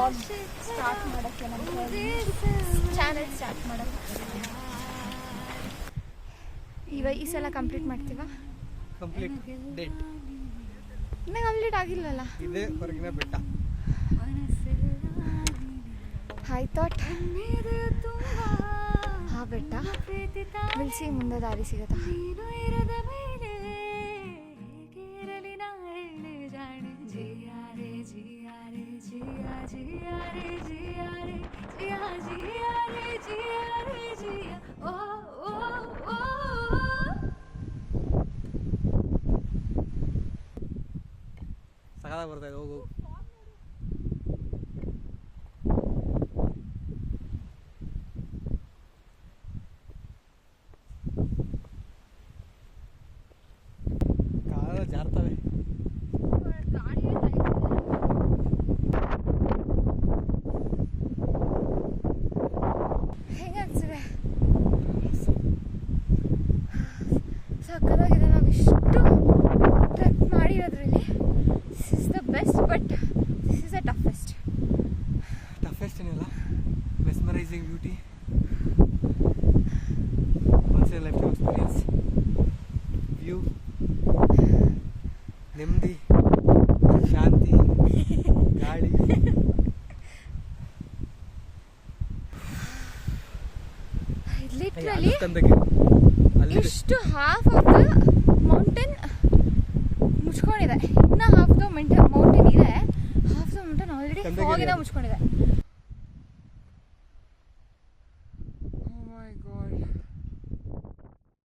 Vlog start ಮಾಡೋಕ್ಕೆ ನಮ್ಮ channel start ಮಾಡೋಕ್ಕೆ ಈ ಸಲ ಕಂಪ್ಲೀಟ್ ಮಾಡ್ತೀವಾ? ಕಂಪ್ಲೀಟ್ ಡೇಟ್ ಇನ್ನೂ ಕಂಪ್ಲೀಟ್ ಆಗಿಲ್ಲಲ್ಲ. ಇದೇ ಹೊರಗಿನ ಬೆಟ್ಟ. ಐ ಥಾಟ್ ಆ ಬೆಟ್ಟ ಬಿಳಿಸಿ ಮುಂದೆ ದಾರಿ ಸಿಗುತ್ತಾ? ಸಕಾಲ ಬರ್ತಾ ಇದೆ. ಹೋಗು ಕಾಲ ಜಾರ್ತವೆ. ಹೆಂಗನ್ಸಿದೆ? ಸಕ್ಕತ್ತಾಗಿದೆ. ನಾವು ಇಷ್ಟು ಟ್ರೆಕ್ ಮಾಡಿರೋದ್ರಲ್ಲಿ this is the best, but this is the toughest ಏನಿಲ್ಲ. Mesmerising beauty, once in life time experience, view, ನೆಮ್ಮದಿ, ಶಾಂತಿ, ಗಾಳಿ. ಲಿಟ್ರಲಿ ಇಷ್ಟು ಹಾಫ್ ಆಫ್ ದ ಮೌಂಟೇನ್ ಮುಚ್ಕೊಂಡಿದೆ. ಇನ್ನು ಹಾಫ್ ದ ಮೌಂಟೇನ್ ಇದೆ. ಹಾಫ್ ದ ಮೌಂಟೇನ್ ಆಲ್ರೆಡಿ ಫಾಗಿಂದ ಮುಚ್ಕೊಂಡಿದೆ. Oh my God.